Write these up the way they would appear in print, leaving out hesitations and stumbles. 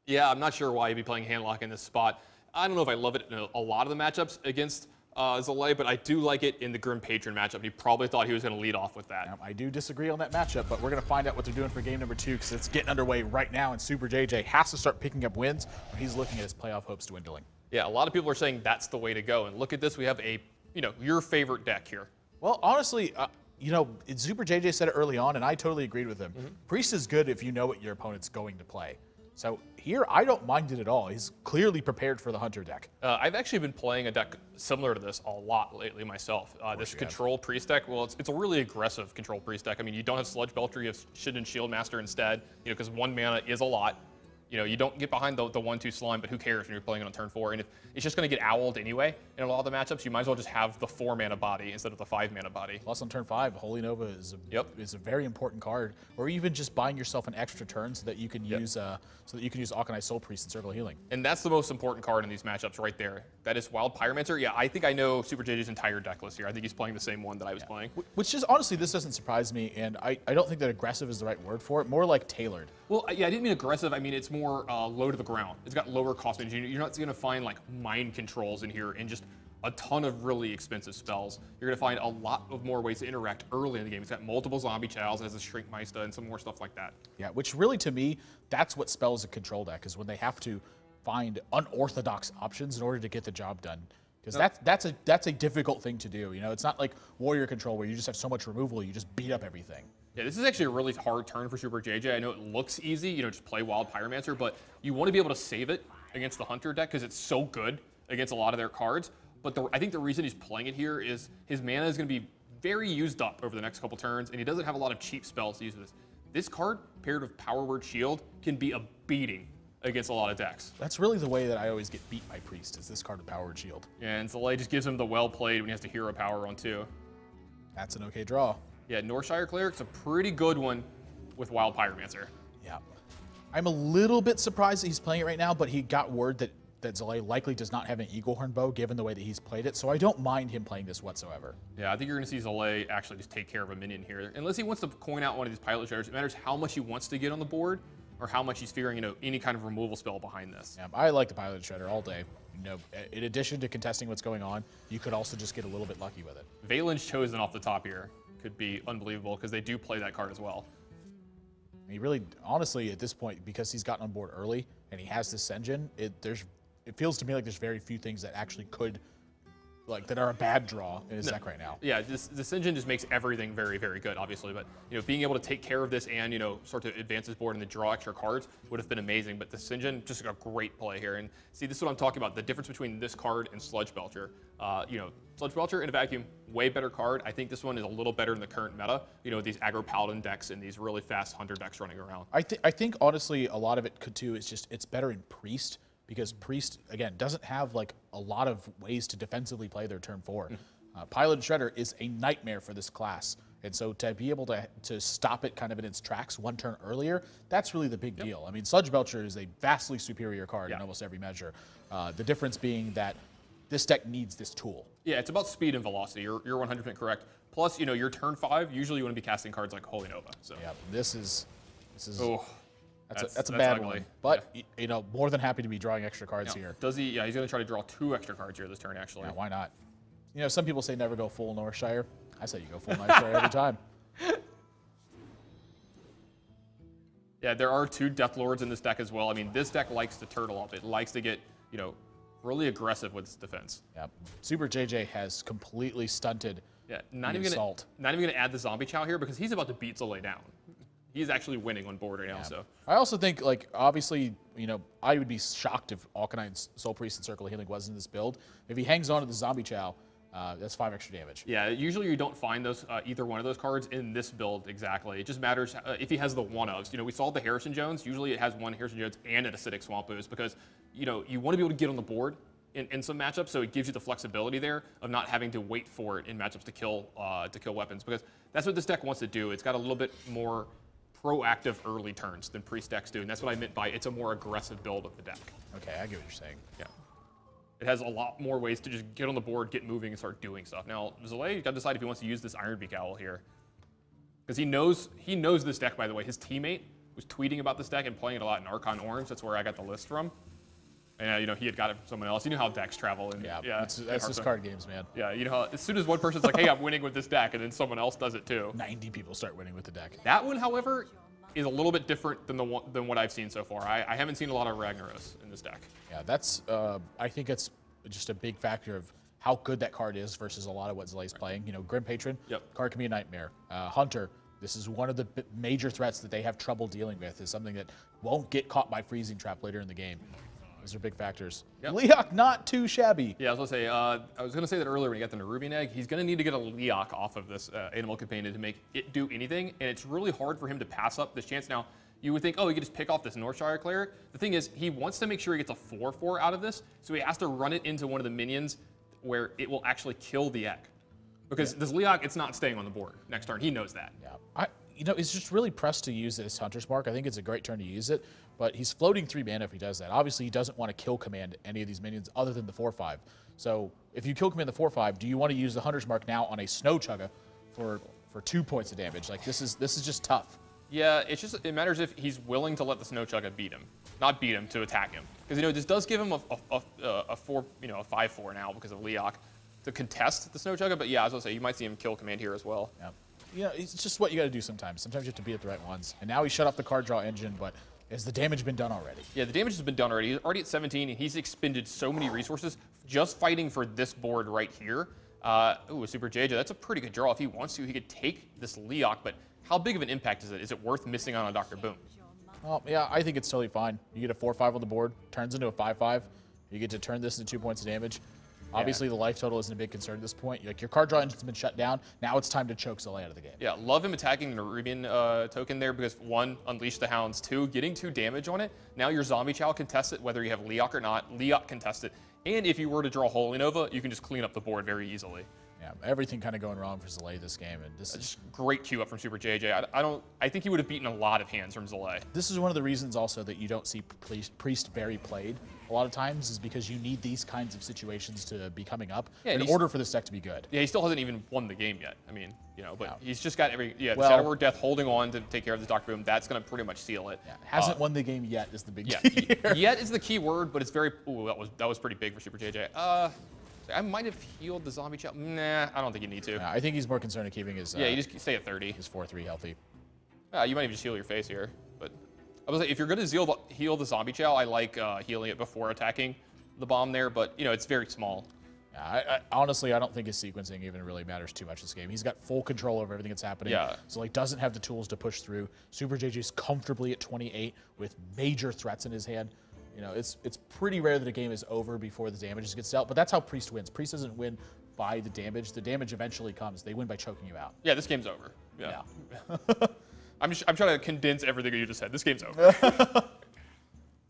Yeah, I'm not sure why he'd be playing Handlock in this spot. I don't know if I love it in a lot of the matchups against Zalae, but I do like it in the Grim Patron matchup. He probably thought he was going to lead off with that. I do disagree on that matchup, but we're going to find out what they're doing for game number 2 because it's getting underway right now, and Superjj has to start picking up wins when he's looking at his playoff hopes dwindling. Yeah, a lot of people are saying that's the way to go. And look at this. We have a, your favorite deck here. Well, honestly, Superjj said it early on, and I totally agreed with him. Priest is good if you know what your opponent's going to play. So here, I don't mind it at all. He's clearly prepared for the Hunter deck. I've actually been playing a deck similar to this a lot lately myself. This Control Priest deck, well, it's a really aggressive Control Priest deck. I mean, you don't have Sludge Belcher, you have Shin and Shield Master instead, because 1 mana is a lot. You don't get behind the 1/2 slime, but who cares when you're playing it on turn 4? And if it's just going to get owled anyway in a lot of the matchups, you might as well just have the 4 mana body instead of the 5 mana body. Plus on turn 5, Holy Nova is a very important card, or even just buying yourself an extra turn so that you can use Auchenai Soul Priest and Circle of Healing. And that's the most important card in these matchups right there. That is Wild Pyromancer. Yeah, I think I know Superjj's entire deck list here. I think he's playing the same one that I was playing. Which is, honestly, this doesn't surprise me, and I don't think that aggressive is the right word for it. More like tailored. Well, yeah, I didn't mean aggressive. I mean, it's more low to the ground. It's got lower cost management. You're not going to find like mind controls in here and just a ton of really expensive spells. You're going to find a lot of more ways to interact early in the game. It's got multiple zombie chows, has a Shrink Maesta, and some more stuff like that. Yeah, which really, to me, that's what spells a control deck, is when they have to find unorthodox options in order to get the job done. Because that's a difficult thing to do. It's not like Warrior Control where you just have so much removal, you just beat up everything. Yeah, this is actually a really hard turn for Superjj. I know it looks easy, just play Wild Pyromancer, but you want to be able to save it against the Hunter deck because it's so good against a lot of their cards. But I think the reason he's playing it here is his mana is going to be very used up over the next couple turns, and he doesn't have a lot of cheap spells to use this. This card, paired with Power Word Shield, can be a beating against a lot of decks. That's really the way that I always get beat by Priest, is this card with Power Word Shield. Yeah, and Zalae just gives him the well played when he has to hero power on 2. That's an okay draw. Yeah, Northshire Cleric's a pretty good one with Wild Pyromancer. Yeah. I'm a little bit surprised that he's playing it right now, but he got word that Zalae likely does not have an Eaglehorn bow, given the way that he's played it, so I don't mind him playing this whatsoever. Yeah, I think you're going to see Zalae actually just take care of a minion here. Unless he wants to coin out one of these Pilot Shredders, it matters how much he wants to get on the board or how much he's fearing, any kind of removal spell behind this. Yeah, I like the Pilot Shredder all day. In addition to contesting what's going on, you could also just get a little bit lucky with it. Valen's Chosen off the top here could be unbelievable because they do play that card as well. He really, honestly, at this point, because he's gotten on board early and he has this engine, it feels to me like there's very few things that actually could, that are a bad draw in his deck right now. Yeah, this engine just makes everything very, very good, obviously. But being able to take care of this and start to advance his board and then draw extra cards would have been amazing. But this engine just a great play here. And see, this is what I'm talking about. The difference between this card and Sludge Belcher. Sludge Belcher in a vacuum, way better card. I think this one is a little better in the current meta. These aggro paladin decks and these really fast hunter decks running around. I think honestly a lot of it could too is just it's better in Priest. Because Priest, again, doesn't have a lot of ways to defensively play their turn 4. Pilot Shredder is a nightmare for this class. And so to be able to stop it kind of in its tracks 1 turn earlier, that's really the big deal. I mean, Sludge Belcher is a vastly superior card in almost every measure. The difference being that this deck needs this tool. Yeah, it's about speed and velocity. You're 100% correct. Plus, your turn 5, usually you want to be casting cards like Holy Nova. So yeah, this is oh. That's a bad ugly. one. But, more than happy to be drawing extra cards here. Does he? Yeah, he's going to try to draw 2 extra cards here this turn, actually. Yeah, why not? Some people say never go full Northshire. I say you go full Northshire every time. Yeah, there are 2 Death Lords in this deck as well. I mean, this deck likes to turtle up. It likes to get, really aggressive with its defense. Yeah, Superjj has completely stunted not even going to add the Zombie Chow here because he's about to beat Zalae down. He's actually winning on board right now. So I also think, obviously, I would be shocked if Auchenai Soul Priest and Circle of Healing wasn't in this build. If he hangs on to the Zombie Chow, that's 5 extra damage. Yeah, usually you don't find those either one of those cards in this build exactly. It just matters if he has the one-ofs. We saw the Harrison Jones. Usually it has 1 Harrison Jones and an Acidic Swamp Boost because, you want to be able to get on the board in some matchups, so it gives you the flexibility there of not having to wait for it in matchups to kill weapons because that's what this deck wants to do. It's got a little bit more proactive early turns than Priest decks do, and that's what I meant by it's a more aggressive build of the deck. Okay, I get what you're saying. Yeah. It has a lot more ways to just get on the board, get moving, and start doing stuff. Now, Zalae got to decide if he wants to use this Ironbeak Owl here. Because he knows this deck, by the way. His teammate was tweeting about this deck and playing it a lot in Archon Orange. That's where I got the list from. And, you know, he had got it from someone else. You know how decks travel. And, Yeah, yeah that's just card games, man. Yeah, you know how as soon as one person's like, hey, I'm winning with this deck, and then someone else does it too. 90 people start winning with the deck. That one, however, is a little bit different than what I've seen so far. I haven't seen a lot of Ragnaros in this deck. Yeah, that's, I think it's just a big factor of how good that card is versus a lot of what Zalae's playing. You know, Grim Patron, card can be a nightmare. Hunter, this is one of the major threats that they have trouble dealing with, is something that won't get caught by Freezing Trap later in the game. Those are big factors. Leok, not too shabby. Yeah, I was gonna say that earlier when he got the Nerubian Egg, he's gonna need to get a Leok off of this Animal Companion to make it do anything, and it's really hard for him to pass up this chance. Now, you would think, oh, he could just pick off this Northshire Cleric. The thing is, he wants to make sure he gets a 4/4 out of this, so he has to run it into one of the minions where it will actually kill the egg. Because this Leok, it's not staying on the board next turn. He knows that. Yeah, you know, it's just really pressed to use this Hunter's Mark. I think it's a great turn to use it, but he's floating 3 mana if he does that. Obviously, he doesn't want to kill command any of these minions other than the 4/5. So if you kill command the 4/5, do you want to use the Hunter's Mark now on a Snow Chugga for 2 points of damage? Like, this is just tough. Yeah, it matters if he's willing to let the Snow Chugga beat him, not beat him to attack him. Because, you know, this does give him a 5/4 now because of Leok to contest the Snow Chugga. But yeah, as I was gonna say, you might see him kill command here as well. Yeah. Yeah, it's just what you got to do sometimes. Sometimes you have to beat it the right ones. And now he shut off the card draw engine, but has the damage been done already? Yeah, the damage has been done already. He's already at 17, and he's expended so many resources just fighting for this board right here. Ooh, Superjj, that's a pretty good draw. If he wants to, he could take this Leok, but how big of an impact is it? Is it worth missing out on Dr. Boom? Well, yeah, I think it's totally fine. You get a 4/5 on the board, turns into a 5/5. You get to turn this into 2 points of damage. Obviously, the life total isn't a big concern at this point. Like, your card draw engine's been shut down. Now it's time to choke Zalae out of the game. Yeah, love him attacking the Nerubian token there because, 1, unleash the hounds, 2, getting 2 damage on it. Now your Zombie Chow contests it, whether you have Leok or not. Leok contests it. And if you were to draw Holy Nova, you can just clean up the board very easily. Yeah, everything kind of going wrong for Zalae this game, and this is great queue up from Superjj. I think he would have beaten a lot of hands from Zalae. This is one of the reasons also that you don't see Priest very played a lot of times, is because you need these kinds of situations to be coming up in order for this deck to be good. Yeah, he still hasn't even won the game yet. I mean, you know, but he's just got the Shadow Word Death holding on to take care of this Dr. Boom. That's going to pretty much seal it. Yeah, hasn't won the game yet is the big key here. Yet is the key word, but it's very. Ooh, that was pretty big for Superjj. I might have healed the Zombie Chow. Nah, I don't think you need to. I think he's more concerned with keeping his. Yeah, you just stay at 30. His 4/3 healthy. You might even just heal your face here, but I was like, if you're going to heal the Zombie Chow, I like healing it before attacking the bomb there, but you know it's very small. Yeah, honestly, I don't think his sequencing even really matters too much this game. He's got full control over everything that's happening. Yeah. So like doesn't have the tools to push through. Superjj's comfortably at 28 with major threats in his hand. You know, it's pretty rare that a game is over before the damage gets dealt, but that's how Priest wins. Priest doesn't win by the damage. The damage eventually comes. They win by choking you out. Yeah, this game's over. Yeah. I'm trying to condense everything you just said. This game's over.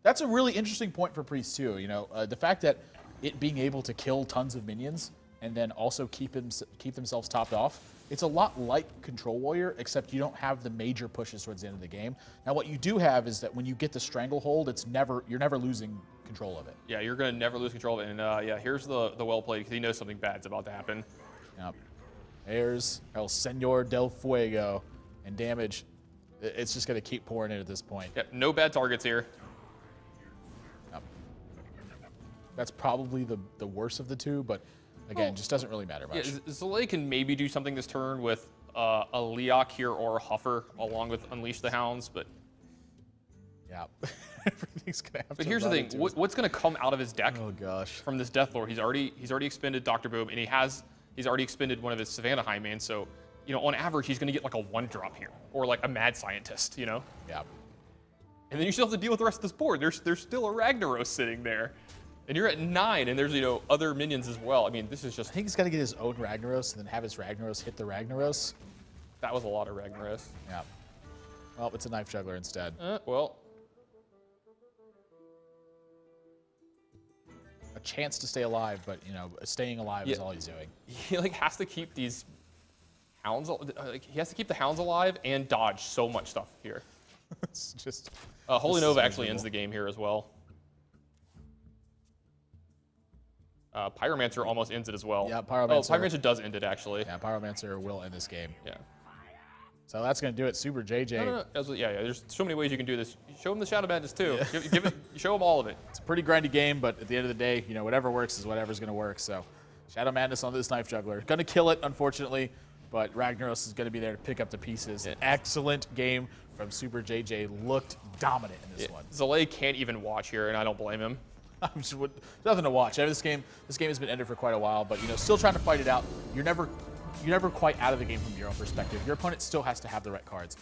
That's a really interesting point for Priest too. You know, the fact that it being able to kill tons of minions and then also keep themselves topped off. It's a lot like Control Warrior, except you don't have the major pushes towards the end of the game. Now, what you do have is that when you get the Stranglehold, you're never losing control of it. Yeah, you're going to never lose control of it. And yeah, here's the well played because he knows something bad's about to happen. Yep. There's El Señor del Fuego, and damage. It's just going to keep pouring in at this point. Yep, no bad targets here. Yep. That's probably the worst of the two, but again, just doesn't really matter much. Yeah, Zalae can maybe do something this turn with a Leok here or a Huffer along with Unleash the Hounds, but yeah, everything's gonna have. But here's the thing: what's gonna come out of his deck? Oh gosh! From this Deathlord, he's already expended Dr. Boom, and he's already expended one of his Savannah Highman. So, you know, on average, he's gonna get like a 1-drop here or like a Mad Scientist. You know? Yeah. And then you still have to deal with the rest of this board. There's still a Ragnaros sitting there. And you're at 9, and there's, you know, other minions as well. I mean, this is just... I think he's got to get his own Ragnaros and then have his Ragnaros hit the Ragnaros. That was a lot of Ragnaros. Yeah. Well, it's a Knife Juggler instead. Well. A chance to stay alive, but, you know, staying alive is all he's doing. He, like, has to keep these hounds... he has to keep the hounds alive and dodge so much stuff here. It's just... Holy Nova actually ends the game here as well. Pyromancer almost ends it as well. Yeah, Pyromancer. Oh, Pyromancer does end it, actually. Yeah, Pyromancer will end this game. Yeah. So that's going to do it. Superjj. No. Yeah. There's so many ways you can do this. Show them the Shadow Madness too. Yeah. Show them all of it. It's a pretty grindy game, but at the end of the day, whatever works is whatever's going to work. So Shadow Madness on this Knife Juggler. Going to kill it, unfortunately, but Ragnaros is going to be there to pick up the pieces. Yeah. Excellent game from Superjj. Looked dominant in this one. Zalae can't even watch here, and I don't blame him. Nothing to watch. This game has been ended for quite a while, but still trying to fight it out. You're never quite out of the game from your own perspective. Your opponent still has to have the right cards.